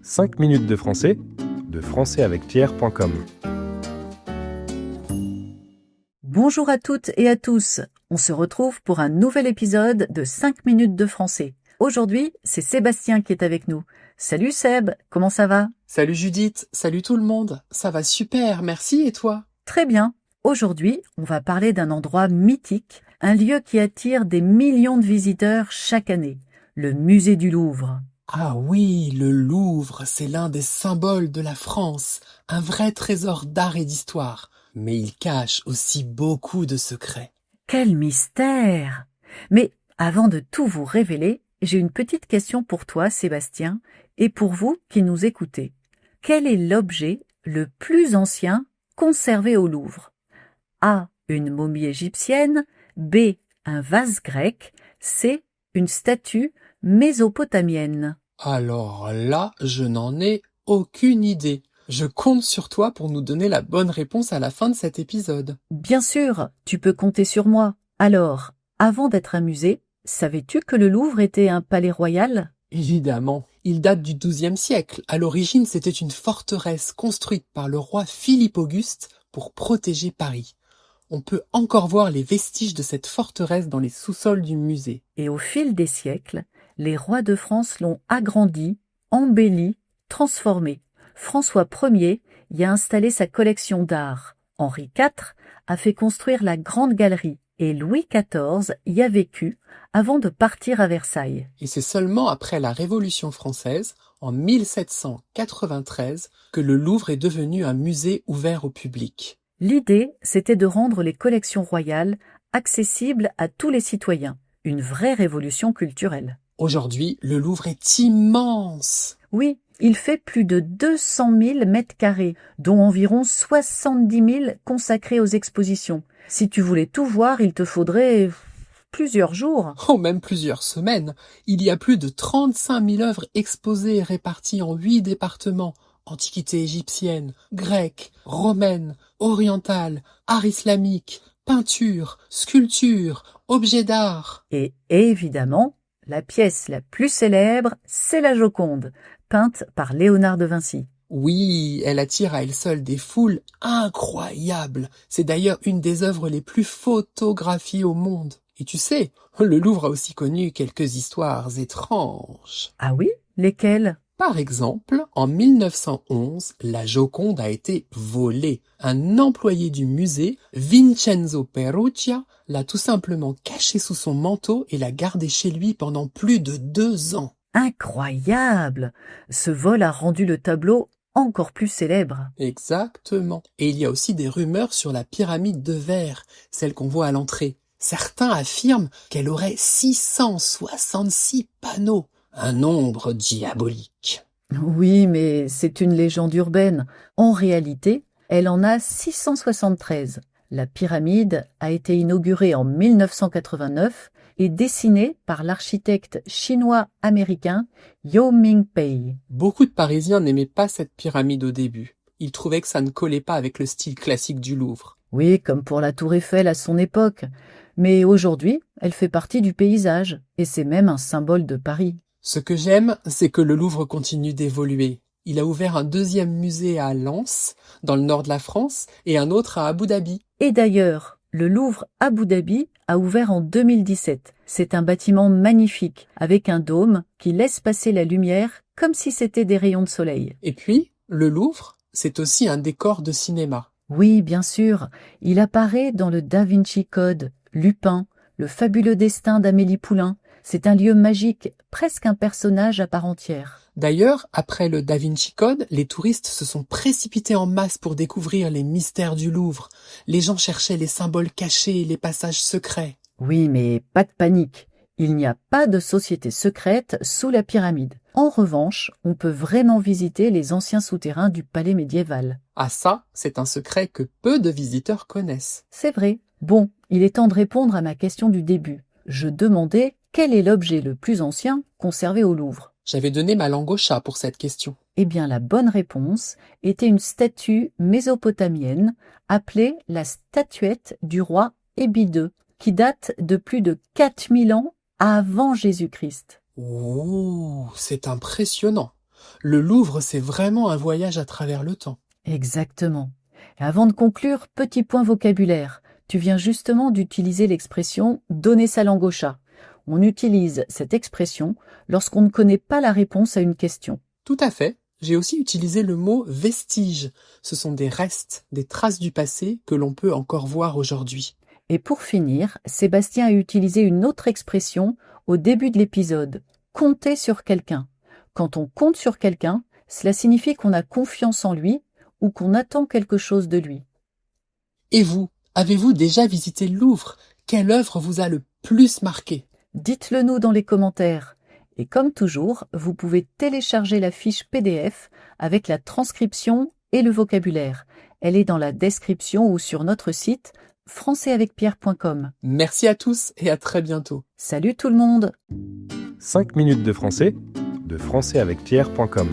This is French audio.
5 minutes de français avec Pierre.com. Bonjour à toutes et à tous. On se retrouve pour un nouvel épisode de 5 minutes de français. Aujourd'hui, c'est Sébastien qui est avec nous. Salut Seb, comment ça va? Salut Judith, salut tout le monde. Ça va super, merci et toi? Très bien. Aujourd'hui, on va parler d'un endroit mythique, un lieu qui attire des millions de visiteurs chaque année, le musée du Louvre. Ah oui, le Louvre, c'est l'un des symboles de la France, un vrai trésor d'art et d'histoire. Mais il cache aussi beaucoup de secrets. Quel mystère! Mais avant de tout vous révéler, j'ai une petite question pour toi, Sébastien, et pour vous qui nous écoutez. Quel est l'objet le plus ancien conservé au Louvre? A. Une momie égyptienne. B. Un vase grec. C. Une statue mésopotamienne. Alors là, je n'en ai aucune idée. Je compte sur toi pour nous donner la bonne réponse à la fin de cet épisode. Bien sûr, tu peux compter sur moi. Alors, avant d'être un musée, savais-tu que le Louvre était un palais royal? Évidemment, il date du XIIe siècle. À l'origine, c'était une forteresse construite par le roi Philippe Auguste pour protéger Paris. On peut encore voir les vestiges de cette forteresse dans les sous-sols du musée. Et au fil des siècles, les rois de France l'ont agrandi, embelli, transformé. François Ier y a installé sa collection d'art. Henri IV a fait construire la Grande Galerie et Louis XIV y a vécu avant de partir à Versailles. Et c'est seulement après la Révolution française, en 1793, que le Louvre est devenu un musée ouvert au public. L'idée, c'était de rendre les collections royales accessibles à tous les citoyens. Une vraie révolution culturelle. Aujourd'hui, le Louvre est immense. Oui, il fait plus de 200 000 mètres carrés, dont environ 70 000 consacrés aux expositions. Si tu voulais tout voir, il te faudrait plusieurs jours. Oh, même plusieurs semaines. Il y a plus de 35 000 œuvres exposées et réparties en 8 départements. Antiquité égyptienne, grecque, romaine, orientale, art islamique, peinture, sculpture, objets d'art. Et évidemment, la pièce la plus célèbre, c'est la Joconde, peinte par Léonard de Vinci. Oui, elle attire à elle seule des foules incroyables. C'est d'ailleurs une des œuvres les plus photographiées au monde. Et tu sais, le Louvre a aussi connu quelques histoires étranges. Ah oui? Lesquelles? Par exemple, en 1911, la Joconde a été volée. Un employé du musée, Vincenzo Perugia, l'a tout simplement cachée sous son manteau et l'a gardée chez lui pendant plus de 2 ans. Incroyable! Ce vol a rendu le tableau encore plus célèbre. Exactement. Et il y a aussi des rumeurs sur la pyramide de verre, celle qu'on voit à l'entrée. Certains affirment qu'elle aurait 666 panneaux. Un nombre diabolique. Oui, mais c'est une légende urbaine. En réalité, elle en a 673. La pyramide a été inaugurée en 1989 et dessinée par l'architecte chinois-américain Yao Ming-pei. Beaucoup de Parisiens n'aimaient pas cette pyramide au début. Ils trouvaient que ça ne collait pas avec le style classique du Louvre. Oui, comme pour la Tour Eiffel à son époque. Mais aujourd'hui, elle fait partie du paysage et c'est même un symbole de Paris. Ce que j'aime, c'est que le Louvre continue d'évoluer. Il a ouvert un deuxième musée à Lens, dans le nord de la France, et un autre à Abu Dhabi. Et d'ailleurs, le Louvre Abu Dhabi a ouvert en 2017. C'est un bâtiment magnifique, avec un dôme qui laisse passer la lumière comme si c'était des rayons de soleil. Et puis, le Louvre, c'est aussi un décor de cinéma. Oui, bien sûr, il apparaît dans le Da Vinci Code, Lupin, le fabuleux destin d'Amélie Poulain. C'est un lieu magique, presque un personnage à part entière. D'ailleurs, après le Da Vinci Code, les touristes se sont précipités en masse pour découvrir les mystères du Louvre. Les gens cherchaient les symboles cachés et les passages secrets. Oui, mais pas de panique. Il n'y a pas de société secrète sous la pyramide. En revanche, on peut vraiment visiter les anciens souterrains du palais médiéval. Ah ça, c'est un secret que peu de visiteurs connaissent. C'est vrai. Bon, il est temps de répondre à ma question du début. Je demandais quel est l'objet le plus ancien conservé au Louvre. J'avais donné ma langue au chat pour cette question. Eh bien, la bonne réponse était une statue mésopotamienne appelée la statuette du roi Ébi II, qui date de plus de 4000 ans avant Jésus-Christ. Oh, c'est impressionnant. Le Louvre, c'est vraiment un voyage à travers le temps. Exactement. Et avant de conclure, petit point vocabulaire. Tu viens justement d'utiliser l'expression « donner sa langue au chat ». On utilise cette expression lorsqu'on ne connaît pas la réponse à une question. Tout à fait. J'ai aussi utilisé le mot vestige. Ce sont des restes, des traces du passé que l'on peut encore voir aujourd'hui. Et pour finir, Sébastien a utilisé une autre expression au début de l'épisode, compter sur quelqu'un. Quand on compte sur quelqu'un, cela signifie qu'on a confiance en lui ou qu'on attend quelque chose de lui. Et vous, avez-vous déjà visité le Louvre? Quelle œuvre vous a le plus marqué? Dites-le nous dans les commentaires. Et comme toujours, vous pouvez télécharger la fiche PDF avec la transcription et le vocabulaire. Elle est dans la description ou sur notre site françaisavecpierre.com. Merci à tous et à très bientôt. Salut tout le monde! 5 minutes de français, de françaisavecpierre.com.